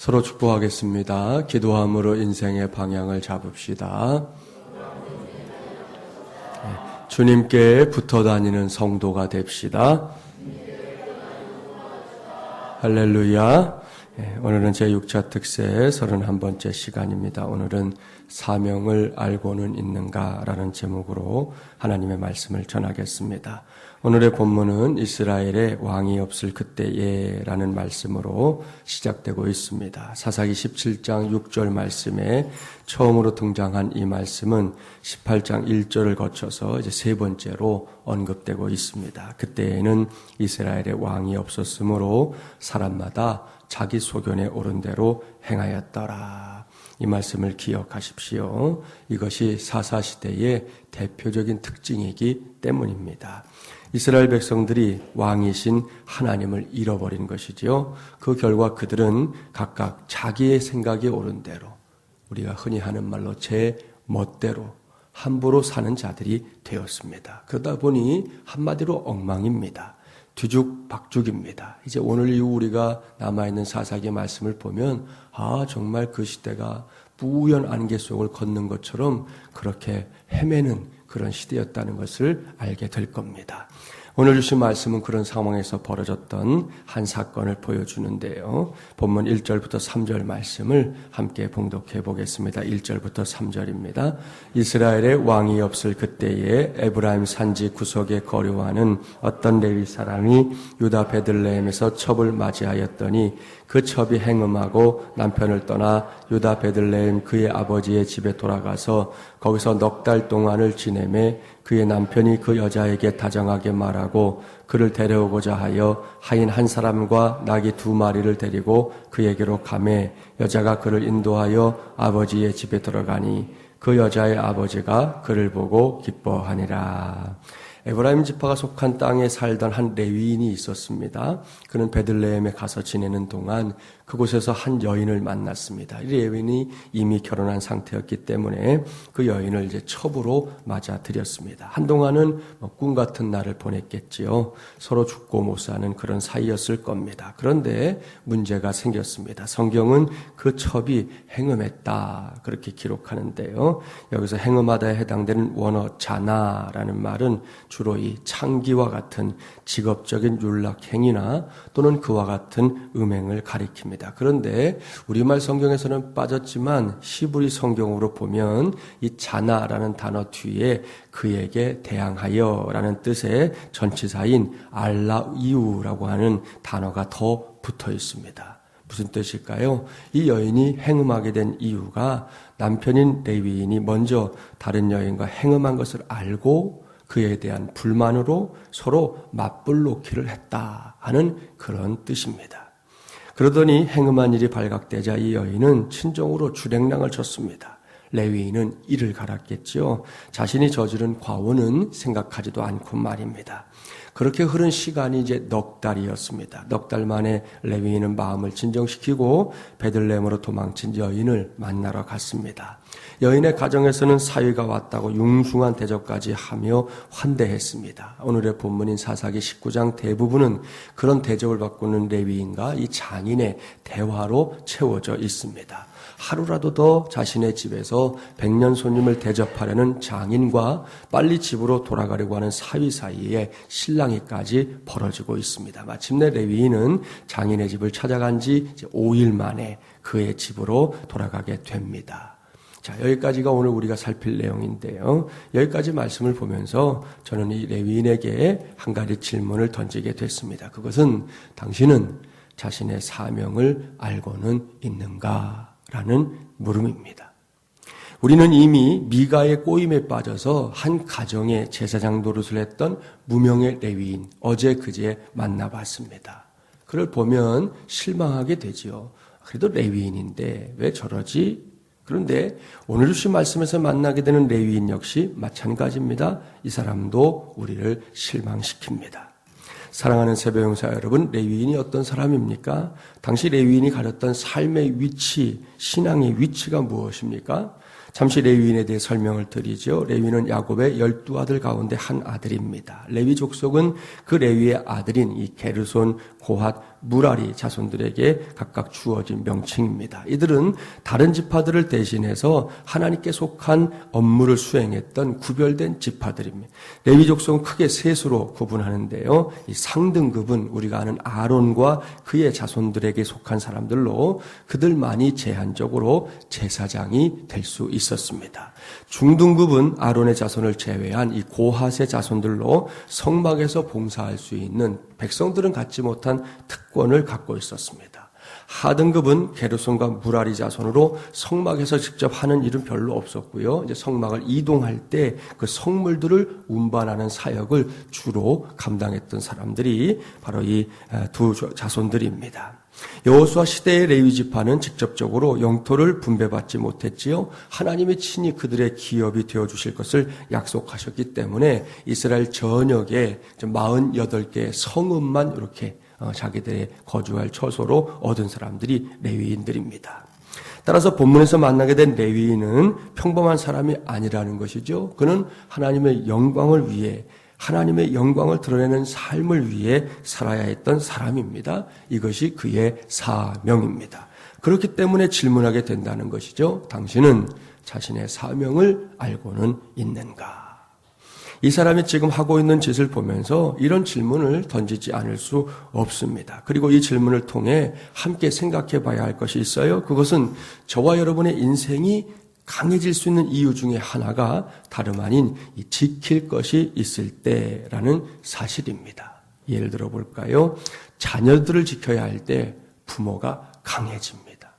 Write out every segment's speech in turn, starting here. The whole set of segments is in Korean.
서로 축복하겠습니다. 기도함으로 인생의 방향을 잡읍시다. 주님께 붙어 다니는 성도가 됩시다. 할렐루야. 오늘은 제6차 특세 31번째 시간입니다. 오늘은 사명을 알고는 있는가라는 제목으로 하나님의 말씀을 전하겠습니다. 오늘의 본문은 이스라엘의 왕이 없을 그때에라는 말씀으로 시작되고 있습니다. 사사기 17장 6절 말씀에 처음으로 등장한 이 말씀은 18장 1절을 거쳐서 이제 세 번째로 언급되고 있습니다. 그때에는 이스라엘의 왕이 없었으므로 사람마다 자기 소견에 오른 대로 행하였더라. 이 말씀을 기억하십시오. 이것이 사사시대의 대표적인 특징이기 때문입니다. 이스라엘 백성들이 왕이신 하나님을 잃어버린 것이지요. 그 결과 그들은 각각 자기의 생각이 옳은 대로, 우리가 흔히 하는 말로 제 멋대로 함부로 사는 자들이 되었습니다. 그러다 보니 한마디로 엉망입니다. 뒤죽박죽입니다. 이제 오늘 이후 우리가 남아있는 사사기 말씀을 보면 정말 그 시대가 뿌연 안개 속을 걷는 것처럼 그렇게 헤매는 그런 시대였다는 것을 알게 될 겁니다. 오늘 주신 말씀은 그런 상황에서 벌어졌던 한 사건을 보여주는데요. 본문 1절부터 3절 말씀을 함께 봉독해 보겠습니다. 1절부터 3절입니다. 이스라엘의 왕이 없을 그때에 에브라임 산지 구석에 거류하는 어떤 레위 사람이 유다 베들레헴에서 첩을 맞이하였더니 그 첩이 행음하고 남편을 떠나 유다 베들레헴 그의 아버지의 집에 돌아가서 거기서 넉 달 동안을 지내매 그의 남편이 그 여자에게 다정하게 말하고 그를 데려오고자 하여 하인 한 사람과 나귀 2마리를 데리고 그에게로 가매 여자가 그를 인도하여 아버지의 집에 들어가니 그 여자의 아버지가 그를 보고 기뻐하니라. 에브라임 지파가 속한 땅에 살던 한 레위인이 있었습니다. 그는 베들레헴에 가서 지내는 동안 그곳에서 한 여인을 만났습니다. 이 레위인이 이미 결혼한 상태였기 때문에 그 여인을 이제 첩으로 맞아들였습니다. 한동안은 꿈 같은 날을 보냈겠지요. 서로 죽고 못 사는 그런 사이였을 겁니다. 그런데 문제가 생겼습니다. 성경은 그 첩이 행음했다 그렇게 기록하는데요. 여기서 행음하다에 해당되는 원어 자나라는 말은 주로 이 창기와 같은 직업적인 율락행위나 또는 그와 같은 음행을 가리킵니다. 그런데 우리말 성경에서는 빠졌지만 히브리 성경으로 보면 이 자나라는 단어 뒤에 그에게 대항하여라는 뜻의 전치사인 알라이우라고 하는 단어가 더 붙어 있습니다. 무슨 뜻일까요? 이 여인이 행음하게 된 이유가 남편인 레위인이 먼저 다른 여인과 행음한 것을 알고 그에 대한 불만으로 서로 맞불 놓기를 했다 하는 그런 뜻입니다. 그러더니 행음한 일이 발각되자 이 여인은 친정으로 주랭랑을 쳤습니다. 레위인은 이를 갈았겠지요. 자신이 저지른 과오는 생각하지도 않고 말입니다. 그렇게 흐른 시간이 이제 넉 달이었습니다. 넉 달 만에 레위인은 마음을 진정시키고 베들레헴으로 도망친 여인을 만나러 갔습니다. 여인의 가정에서는 사위가 왔다고 융숭한 대접까지 하며 환대했습니다. 오늘의 본문인 사사기 19장 대부분은 그런 대접을 받고 있는 레위인과 이 장인의 대화로 채워져 있습니다. 하루라도 더 자신의 집에서 백년 손님을 대접하려는 장인과 빨리 집으로 돌아가려고 하는 사위 사이에 실랑이까지 벌어지고 있습니다. 마침내 레위인은 장인의 집을 찾아간 지 5일 만에 그의 집으로 돌아가게 됩니다. 자, 여기까지가 오늘 우리가 살필 내용인데요. 여기까지 말씀을 보면서 저는 이 레위인에게 한 가지 질문을 던지게 됐습니다. 그것은 당신은 자신의 사명을 알고는 있는가? 라는 물음입니다. 우리는 이미 미가의 꼬임에 빠져서 한 가정의 제사장 노릇을 했던 무명의 레위인 어제 그제 만나봤습니다. 그를 보면 실망하게 되지요. 그래도 레위인인데 왜 저러지? 그런데 오늘 주신 말씀에서 만나게 되는 레위인 역시 마찬가지입니다. 이 사람도 우리를 실망시킵니다. 사랑하는 새벽용사 여러분, 레위인이 어떤 사람입니까? 당시 레위인이 가졌던 삶의 위치, 신앙의 위치가 무엇입니까? 잠시 레위인에 대해 설명을 드리죠. 레위는 야곱의 12아들 가운데 한 아들입니다. 레위 족속은 그 레위의 아들인 이 게르손, 고핫, 무라리 자손들에게 각각 주어진 명칭입니다. 이들은 다른 지파들을 대신해서 하나님께 속한 업무를 수행했던 구별된 지파들입니다. 레위 족속은 크게 셋으로 구분하는데요. 이 상등급은 우리가 아는 아론과 그의 자손들에게 속한 사람들로 그들만이 제한적으로 제사장이 될 수 있었습니다. 중등급은 아론의 자손을 제외한 이 고핫의 자손들로 성막에서 봉사할 수 있는 백성들은 갖지 못한 특권을 갖고 있었습니다. 하등급은 게르손과 무라리 자손으로 성막에서 직접 하는 일은 별로 없었고요. 이제 성막을 이동할 때 그 성물들을 운반하는 사역을 주로 감당했던 사람들이 바로 이 두 자손들입니다. 여호수아 시대의 레위 지파는 직접적으로 영토를 분배받지 못했지요. 하나님이 친히 그들의 기업이 되어주실 것을 약속하셨기 때문에 이스라엘 전역에 48개의 성읍만 이렇게 자기들의 거주할 처소로 얻은 사람들이 레위인들입니다. 따라서 본문에서 만나게 된 레위인은 평범한 사람이 아니라는 것이죠. 그는 하나님의 영광을 위해 하나님의 영광을 드러내는 삶을 위해 살아야 했던 사람입니다. 이것이 그의 사명입니다. 그렇기 때문에 질문하게 된다는 것이죠. 당신은 자신의 사명을 알고는 있는가? 이 사람이 지금 하고 있는 짓을 보면서 이런 질문을 던지지 않을 수 없습니다. 그리고 이 질문을 통해 함께 생각해 봐야 할 것이 있어요. 그것은 저와 여러분의 인생이 강해질 수 있는 이유 중에 하나가 다름 아닌 이 지킬 것이 있을 때라는 사실입니다. 예를 들어 볼까요? 자녀들을 지켜야 할 때 부모가 강해집니다.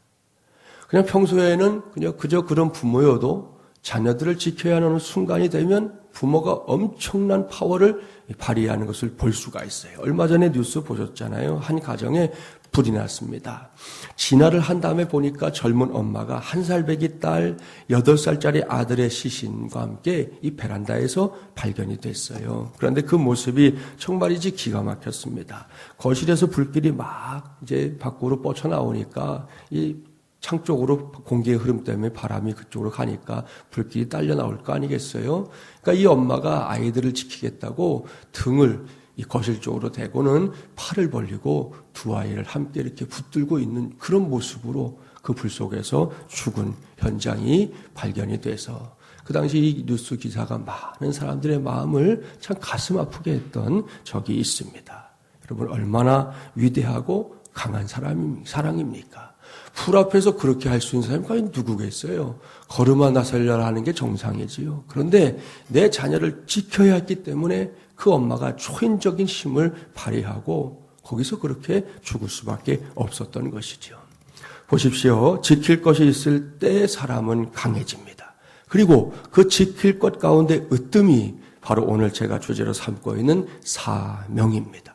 그냥 평소에는 그저 그런 부모여도 자녀들을 지켜야 하는 순간이 되면 부모가 엄청난 파워를 발휘하는 것을 볼 수가 있어요. 얼마 전에 뉴스 보셨잖아요. 한 가정에 불이 났습니다. 진화를 한 다음에 보니까 젊은 엄마가 1살 배기 딸, 8살짜리 아들의 시신과 함께 이 베란다에서 발견이 됐어요. 그런데 그 모습이 정말이지 기가 막혔습니다. 거실에서 불길이 막 이제 밖으로 뻗쳐나오니까 이 창 쪽으로 공기의 흐름 때문에 바람이 그쪽으로 가니까 불길이 딸려 나올 거 아니겠어요? 그러니까 이 엄마가 아이들을 지키겠다고 등을 이 거실 쪽으로 대고는 팔을 벌리고 두 아이를 함께 이렇게 붙들고 있는 그런 모습으로 그 불 속에서 죽은 현장이 발견이 돼서 그 당시 이 뉴스 기사가 많은 사람들의 마음을 참 가슴 아프게 했던 적이 있습니다. 여러분 얼마나 위대하고 강한 사랑입니까? 불 앞에서 그렇게 할 수 있는 사람이 과연 누구겠어요? 걸음아 나설려라 하는 게 정상이지요. 그런데 내 자녀를 지켜야 했기 때문에 그 엄마가 초인적인 힘을 발휘하고 거기서 그렇게 죽을 수밖에 없었던 것이죠. 보십시오. 지킬 것이 있을 때 사람은 강해집니다. 그리고 그 지킬 것 가운데 으뜸이 바로 오늘 제가 주제로 삼고 있는 사명입니다.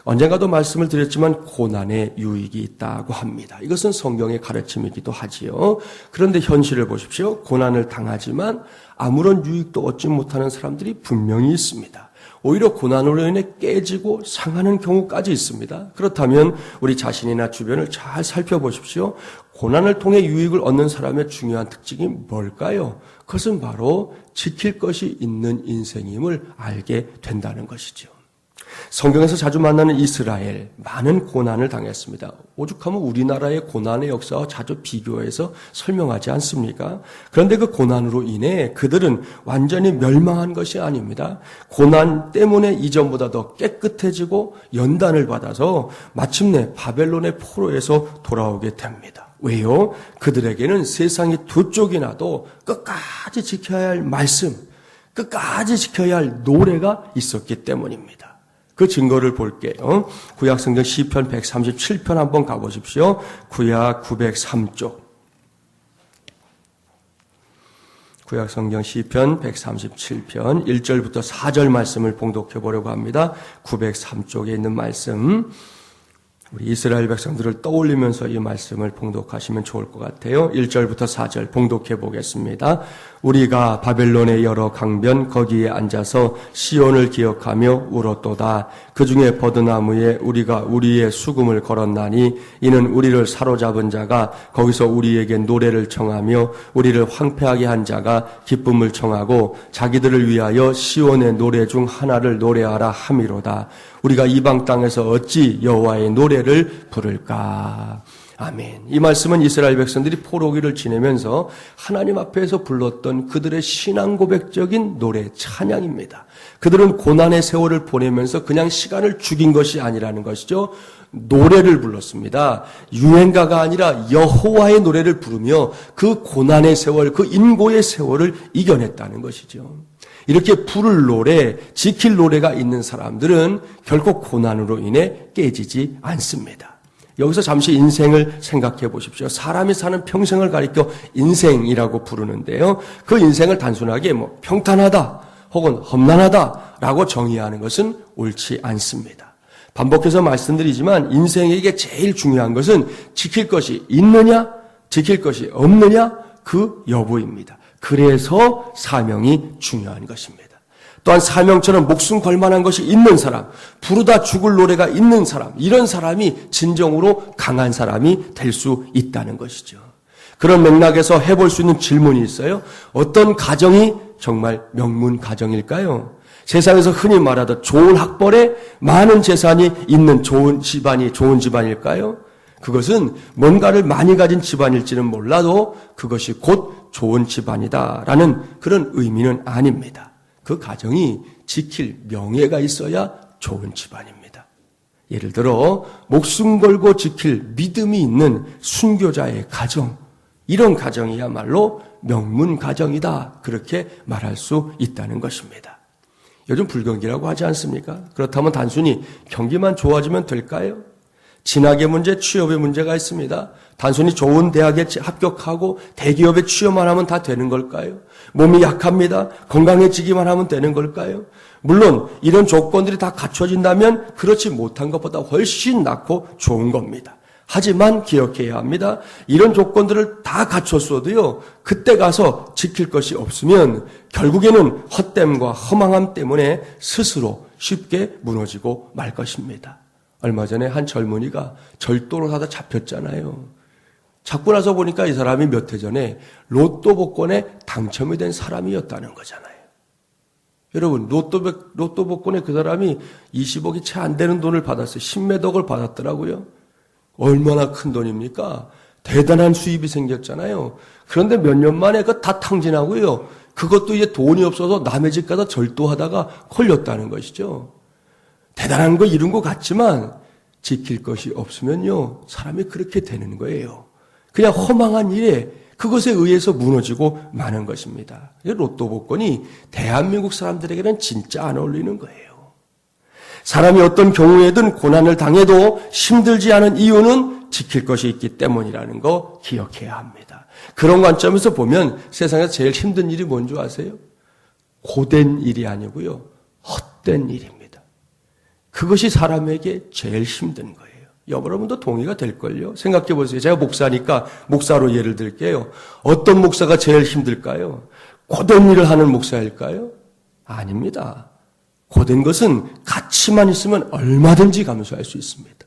언젠가도 말씀을 드렸지만 고난에 유익이 있다고 합니다. 이것은 성경의 가르침이기도 하지요. 그런데 현실을 보십시오. 고난을 당하지만 아무런 유익도 얻지 못하는 사람들이 분명히 있습니다. 오히려 고난으로 인해 깨지고 상하는 경우까지 있습니다. 그렇다면 우리 자신이나 주변을 잘 살펴보십시오. 고난을 통해 유익을 얻는 사람의 중요한 특징이 뭘까요? 그것은 바로 지킬 것이 있는 인생임을 알게 된다는 것이죠. 성경에서 자주 만나는 이스라엘, 많은 고난을 당했습니다. 오죽하면 우리나라의 고난의 역사와 자주 비교해서 설명하지 않습니까? 그런데 그 고난으로 인해 그들은 완전히 멸망한 것이 아닙니다. 고난 때문에 이전보다 더 깨끗해지고 연단을 받아서 마침내 바벨론의 포로에서 돌아오게 됩니다. 왜요? 그들에게는 세상이 두 쪽이 나도 끝까지 지켜야 할 말씀, 끝까지 지켜야 할 노래가 있었기 때문입니다. 그 증거를 볼게요. 구약성경 시편 137편 한번 가보십시오. 구약 903쪽. 구약성경 시편 137편 1절부터 4절 말씀을 봉독해 보려고 합니다. 903쪽에 있는 말씀. 우리 이스라엘 백성들을 떠올리면서 이 말씀을 봉독하시면 좋을 것 같아요. 1절부터 4절 봉독해 보겠습니다. 우리가 바벨론의 여러 강변 거기에 앉아서 시온을 기억하며 울었도다. 그 중에 버드나무에 우리가 우리의 수금을 걸었나니 이는 우리를 사로잡은 자가 거기서 우리에게 노래를 청하며 우리를 황폐하게 한 자가 기쁨을 청하고 자기들을 위하여 시온의 노래 중 하나를 노래하라 함이로다. 우리가 이방 땅에서 어찌 여호와의 노래를 부를까? 아멘. 이 말씀은 이스라엘 백성들이 포로기를 지내면서 하나님 앞에서 불렀던 그들의 신앙 고백적인 노래, 찬양입니다. 그들은 고난의 세월을 보내면서 그냥 시간을 죽인 것이 아니라는 것이죠. 노래를 불렀습니다. 유행가가 아니라 여호와의 노래를 부르며 그 고난의 세월, 그 인고의 세월을 이겨냈다는 것이죠. 이렇게 부를 노래, 지킬 노래가 있는 사람들은 결코 고난으로 인해 깨지지 않습니다. 여기서 잠시 인생을 생각해 보십시오. 사람이 사는 평생을 가리켜 인생이라고 부르는데요. 그 인생을 단순하게 평탄하다 혹은 험난하다라고 정의하는 것은 옳지 않습니다. 반복해서 말씀드리지만 인생에게 제일 중요한 것은 지킬 것이 있느냐, 지킬 것이 없느냐 그 여부입니다. 그래서 사명이 중요한 것입니다. 또한 사명처럼 목숨 걸 만한 것이 있는 사람, 부르다 죽을 노래가 있는 사람, 이런 사람이 진정으로 강한 사람이 될 수 있다는 것이죠. 그런 맥락에서 해볼 수 있는 질문이 있어요. 어떤 가정이 정말 명문 가정일까요? 세상에서 흔히 말하던 좋은 학벌에 많은 재산이 있는 좋은 집안이 좋은 집안일까요? 그것은 뭔가를 많이 가진 집안일지는 몰라도 그것이 곧 좋은 집안이다라는 그런 의미는 아닙니다. 그 가정이 지킬 명예가 있어야 좋은 집안입니다. 예를 들어 목숨 걸고 지킬 믿음이 있는 순교자의 가정, 이런 가정이야말로 명문 가정이다, 그렇게 말할 수 있다는 것입니다. 요즘 불경기라고 하지 않습니까? 그렇다면 단순히 경기만 좋아지면 될까요? 진학의 문제, 취업의 문제가 있습니다. 단순히 좋은 대학에 합격하고 대기업에 취업만 하면 다 되는 걸까요? 몸이 약합니다. 건강해지기만 하면 되는 걸까요? 물론 이런 조건들이 다 갖춰진다면 그렇지 못한 것보다 훨씬 낫고 좋은 겁니다. 하지만 기억해야 합니다. 이런 조건들을 다 갖췄어도요, 그때 가서 지킬 것이 없으면 결국에는 헛됨과 허망함 때문에 스스로 쉽게 무너지고 말 것입니다. 얼마 전에 한 젊은이가 절도를 하다 잡혔잖아요. 잡고 나서 보니까 이 사람이 몇 해 전에 로또 복권에 당첨이 된 사람이었다는 거잖아요. 여러분, 로또 복권에 그 사람이 20억이 채 안 되는 돈을 받았어요. 10몇 억을 받았더라고요. 얼마나 큰 돈입니까? 대단한 수입이 생겼잖아요. 그런데 몇 년 만에 그거 다 탕진하고요. 그것도 이제 돈이 없어서 남의 집 가서 절도하다가 걸렸다는 것이죠. 대단한 거 이룬 것 같지만 지킬 것이 없으면요, 사람이 그렇게 되는 거예요. 그냥 허망한 일에 그것에 의해서 무너지고 마는 것입니다. 로또 복권이 대한민국 사람들에게는 진짜 안 어울리는 거예요. 사람이 어떤 경우에든 고난을 당해도 힘들지 않은 이유는 지킬 것이 있기 때문이라는 거 기억해야 합니다. 그런 관점에서 보면 세상에서 제일 힘든 일이 뭔지 아세요? 고된 일이 아니고요, 헛된 일입니다. 그것이 사람에게 제일 힘든 거예요. 여러분도 동의가 될걸요? 생각해 보세요. 제가 목사니까 목사로 예를 들게요. 어떤 목사가 제일 힘들까요? 고된 일을 하는 목사일까요? 아닙니다. 고된 것은 가치만 있으면 얼마든지 감수할 수 있습니다.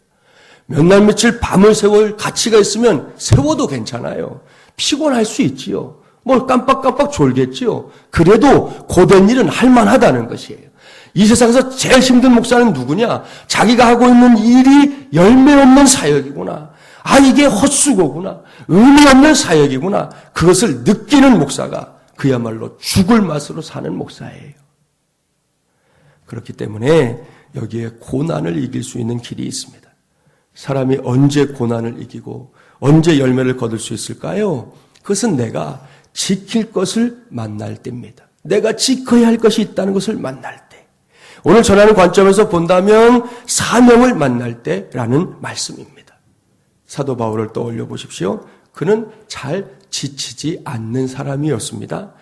몇 날 며칠 밤을 세월 가치가 있으면 세워도 괜찮아요. 피곤할 수 있지요. 깜빡깜빡 졸겠지요. 그래도 고된 일은 할만하다는 것이에요. 이 세상에서 제일 힘든 목사는 누구냐? 자기가 하고 있는 일이 열매 없는 사역이구나. 이게 헛수고구나. 의미 없는 사역이구나. 그것을 느끼는 목사가 그야말로 죽을 맛으로 사는 목사예요. 그렇기 때문에 여기에 고난을 이길 수 있는 길이 있습니다. 사람이 언제 고난을 이기고 언제 열매를 거둘 수 있을까요? 그것은 내가 지킬 것을 만날 때입니다. 내가 지켜야 할 것이 있다는 것을 만날 때. 오늘 전하는 관점에서 본다면 사명을 만날 때라는 말씀입니다. 사도 바울을 떠올려 보십시오. 그는 잘 지치지 않는 사람이었습니다.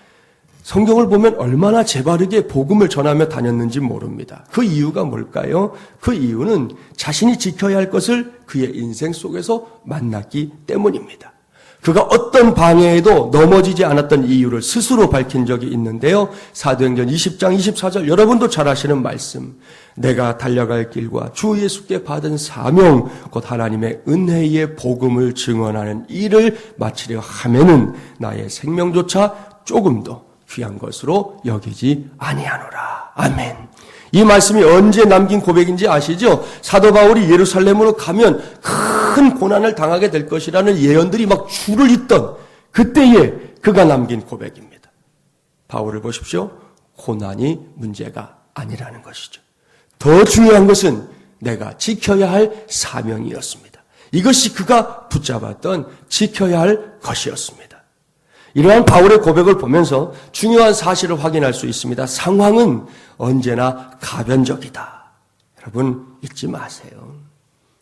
성경을 보면 얼마나 재바르게 복음을 전하며 다녔는지 모릅니다. 그 이유가 뭘까요? 그 이유는 자신이 지켜야 할 것을 그의 인생 속에서 만났기 때문입니다. 그가 어떤 방해에도 넘어지지 않았던 이유를 스스로 밝힌 적이 있는데요. 사도행전 20장 24절 여러분도 잘 아시는 말씀. 내가 달려갈 길과 주 예수께 받은 사명 곧 하나님의 은혜의 복음을 증언하는 일을 마치려 하면은 나의 생명조차 조금도 귀한 것으로 여기지 아니하노라. 아멘. 이 말씀이 언제 남긴 고백인지 아시죠? 사도 바울이 예루살렘으로 가면 큰 고난을 당하게 될 것이라는 예언들이 막 줄을 잇던 그때에 그가 남긴 고백입니다. 바울을 보십시오. 고난이 문제가 아니라는 것이죠. 더 중요한 것은 내가 지켜야 할 사명이었습니다. 이것이 그가 붙잡았던 지켜야 할 것이었습니다. 이러한 바울의 고백을 보면서 중요한 사실을 확인할 수 있습니다. 상황은 언제나 가변적이다. 여러분 잊지 마세요.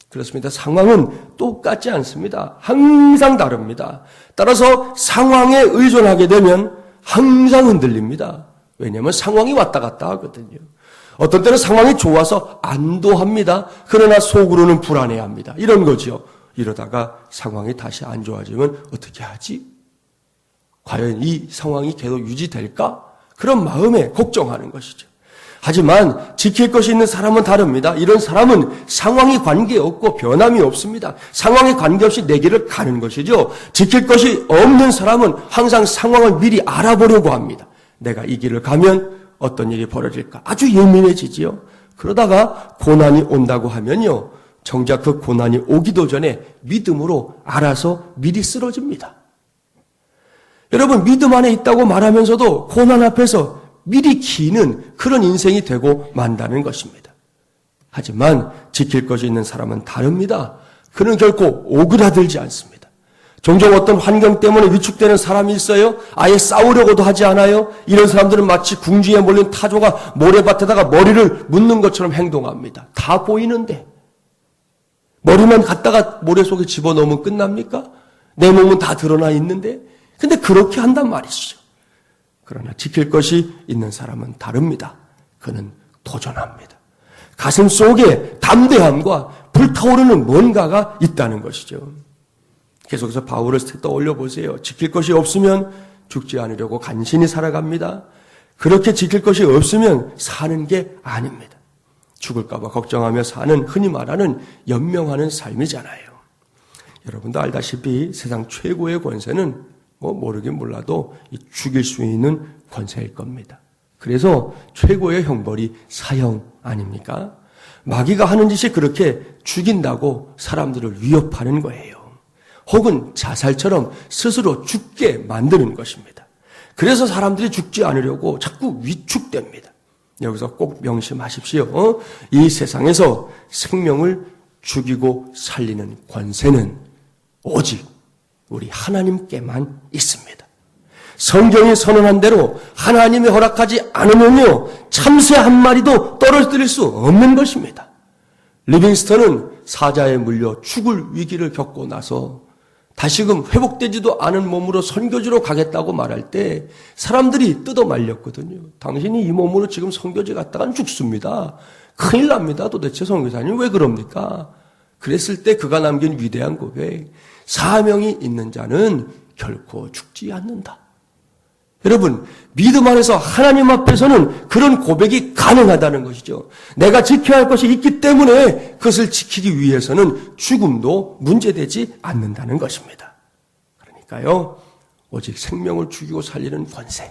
그렇습니다. 상황은 똑같지 않습니다. 항상 다릅니다. 따라서 상황에 의존하게 되면 항상 흔들립니다. 왜냐하면 상황이 왔다 갔다 하거든요. 어떤 때는 상황이 좋아서 안도합니다. 그러나 속으로는 불안해합니다. 이런 거죠. 이러다가 상황이 다시 안 좋아지면 어떻게 하지? 과연 이 상황이 계속 유지될까? 그런 마음에 걱정하는 것이죠. 하지만 지킬 것이 있는 사람은 다릅니다. 이런 사람은 상황이 관계없고 변함이 없습니다. 상황에 관계없이 내 길을 가는 것이죠. 지킬 것이 없는 사람은 항상 상황을 미리 알아보려고 합니다. 내가 이 길을 가면 어떤 일이 벌어질까? 아주 예민해지지요. 그러다가 고난이 온다고 하면요. 정작 그 고난이 오기도 전에 믿음으로 알아서 미리 쓰러집니다. 여러분 믿음 안에 있다고 말하면서도 고난 앞에서 미리 기는 그런 인생이 되고 만다는 것입니다. 하지만 지킬 것이 있는 사람은 다릅니다. 그는 결코 오그라들지 않습니다. 종종 어떤 환경 때문에 위축되는 사람이 있어요. 아예 싸우려고도 하지 않아요. 이런 사람들은 마치 궁지에 몰린 타조가 모래밭에다가 머리를 묻는 것처럼 행동합니다. 다 보이는데 머리만 갖다가 모래 속에 집어넣으면 끝납니까? 내 몸은 다 드러나 있는데 근데 그렇게 한단 말이죠. 그러나 지킬 것이 있는 사람은 다릅니다. 그는 도전합니다. 가슴 속에 담대함과 불타오르는 뭔가가 있다는 것이죠. 계속해서 바울을 떠올려 보세요. 지킬 것이 없으면 죽지 않으려고 간신히 살아갑니다. 그렇게 지킬 것이 없으면 사는 게 아닙니다. 죽을까 봐 걱정하며 사는 흔히 말하는 연명하는 삶이잖아요. 여러분도 알다시피 세상 최고의 권세는 모르긴 몰라도 죽일 수 있는 권세일 겁니다. 그래서 최고의 형벌이 사형 아닙니까? 마귀가 하는 짓이 그렇게 죽인다고 사람들을 위협하는 거예요. 혹은 자살처럼 스스로 죽게 만드는 것입니다. 그래서 사람들이 죽지 않으려고 자꾸 위축됩니다. 여기서 꼭 명심하십시오. 이 세상에서 생명을 죽이고 살리는 권세는 오직 우리 하나님께만 있습니다. 성경이 선언한 대로 하나님이 허락하지 않으면요 참새 한 마리도 떨어뜨릴 수 없는 것입니다. 리빙스턴은 사자에 물려 죽을 위기를 겪고 나서 다시금 회복되지도 않은 몸으로 선교지로 가겠다고 말할 때 사람들이 뜯어 말렸거든요. 당신이 이 몸으로 지금 선교지 갔다간 죽습니다. 큰일 납니다. 도대체 선교사님 왜 그럽니까? 그랬을 때 그가 남긴 위대한 고백, 사명이 있는 자는 결코 죽지 않는다. 여러분, 믿음 안에서 하나님 앞에서는 그런 고백이 가능하다는 것이죠. 내가 지켜야 할 것이 있기 때문에 그것을 지키기 위해서는 죽음도 문제되지 않는다는 것입니다. 그러니까요, 오직 생명을 죽이고 살리는 권세,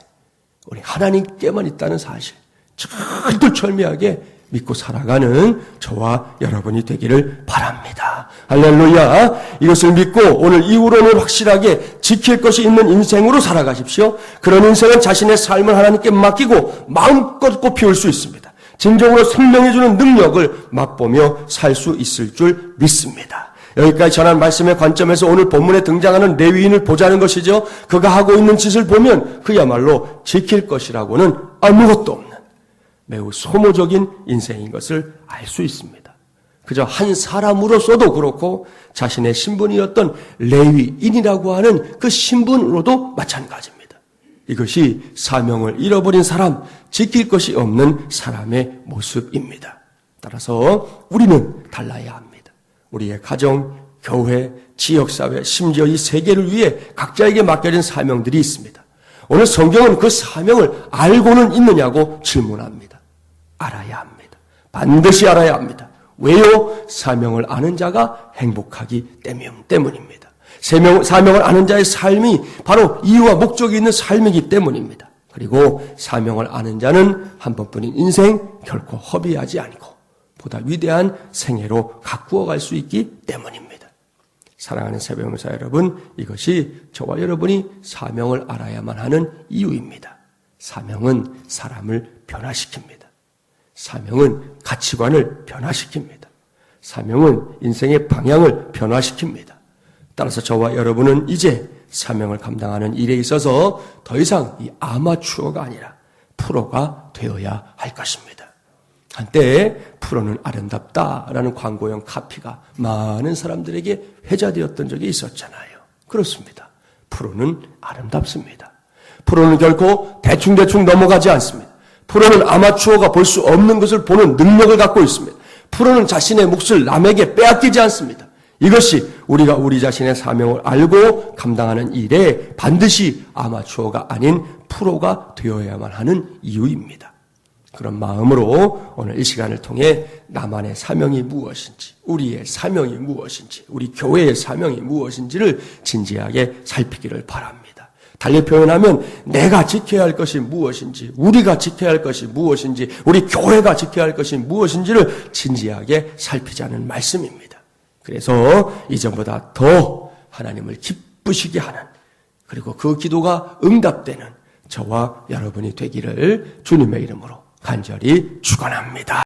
우리 하나님께만 있다는 사실, 철두철미하게 믿고 살아가는 저와 여러분이 되기를 바랍니다. 할렐루야. 이것을 믿고 오늘 이후로는 확실하게 지킬 것이 있는 인생으로 살아가십시오. 그런 인생은 자신의 삶을 하나님께 맡기고 마음껏 꽃피울 수 있습니다. 진정으로 생명해 주는 능력을 맛보며 살 수 있을 줄 믿습니다. 여기까지 전한 말씀의 관점에서 오늘 본문에 등장하는 레위인을 보자는 것이죠. 그가 하고 있는 짓을 보면 그야말로 지킬 것이라고는 아무것도 없는 매우 소모적인 인생인 것을 알 수 있습니다. 그저 한 사람으로서도 그렇고 자신의 신분이었던 레위인이라고 하는 그 신분으로도 마찬가지입니다. 이것이 사명을 잃어버린 사람, 지킬 것이 없는 사람의 모습입니다. 따라서 우리는 달라야 합니다. 우리의 가정, 교회, 지역사회, 심지어 이 세계를 위해 각자에게 맡겨진 사명들이 있습니다. 오늘 성경은 그 사명을 알고는 있느냐고 질문합니다. 알아야 합니다. 반드시 알아야 합니다. 왜요? 사명을 아는 자가 행복하기 때문입니다. 사명을 아는 자의 삶이 바로 이유와 목적이 있는 삶이기 때문입니다. 그리고 사명을 아는 자는 한 번뿐인 인생 결코 허비하지 않고 보다 위대한 생애로 가꾸어 갈 수 있기 때문입니다. 사랑하는 새벽명사 여러분, 이것이 저와 여러분이 사명을 알아야만 하는 이유입니다. 사명은 사람을 변화시킵니다. 사명은 가치관을 변화시킵니다. 사명은 인생의 방향을 변화시킵니다. 따라서 저와 여러분은 이제 사명을 감당하는 일에 있어서 더 이상 이 아마추어가 아니라 프로가 되어야 할 것입니다. 한때 프로는 아름답다라는 광고용 카피가 많은 사람들에게 회자되었던 적이 있었잖아요. 그렇습니다. 프로는 아름답습니다. 프로는 결코 대충대충 넘어가지 않습니다. 프로는 아마추어가 볼 수 없는 것을 보는 능력을 갖고 있습니다. 프로는 자신의 몫을 남에게 빼앗기지 않습니다. 이것이 우리가 우리 자신의 사명을 알고 감당하는 일에 반드시 아마추어가 아닌 프로가 되어야만 하는 이유입니다. 그런 마음으로 오늘 이 시간을 통해 나만의 사명이 무엇인지, 우리의 사명이 무엇인지, 우리 교회의 사명이 무엇인지를 진지하게 살피기를 바랍니다. 달리 표현하면 내가 지켜야 할 것이 무엇인지, 우리가 지켜야 할 것이 무엇인지, 우리 교회가 지켜야 할 것이 무엇인지를 진지하게 살피자는 말씀입니다. 그래서 이전보다 더 하나님을 기쁘시게 하는, 그리고 그 기도가 응답되는 저와 여러분이 되기를 주님의 이름으로 간절히 축원합니다.